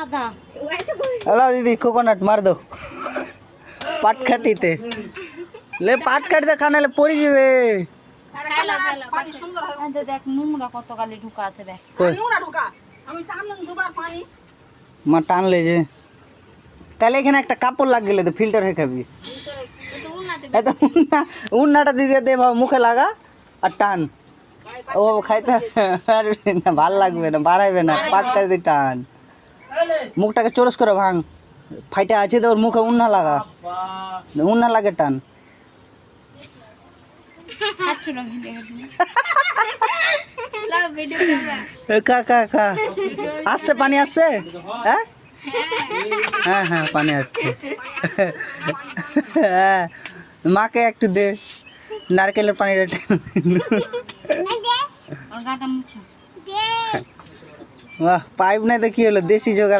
hello दीदी coconut मार दो पाट काटिते ले पाट काटते खाना ले पड़ी जाবে পানি সুন্দর হয় দেখ নোংরা কত গালি ঢুকা আছে দেখ নোংরা ঢোকা আমি টানলাম দুবার পানি মা টানলে যে তাহলে এখানে একটা কাপড় লাগ গেলে তো ফিল্টার হয়ে খাবি এত উন্নাটা দিয়ে দে ভাব মুখে লাগা আর টান ও খাইতে পারবে না ভাল লাগবে না বাড়াইবে না পাট কাটতে টান মুখটাকে চোরস করে ভাঙ ফাইটা আছে তো ওর মুখে উন্না লাগা উন্না লাগে টান কা কা কা আসছে পানি আসছে হ্যাঁ হ্যাঁ হ্যাঁ পানি আসছে হ্যাঁ মাকে একটু দে নারকেলের পানিটা বাহ পাইপ নাই তো কি হলো দেশি জোগাড়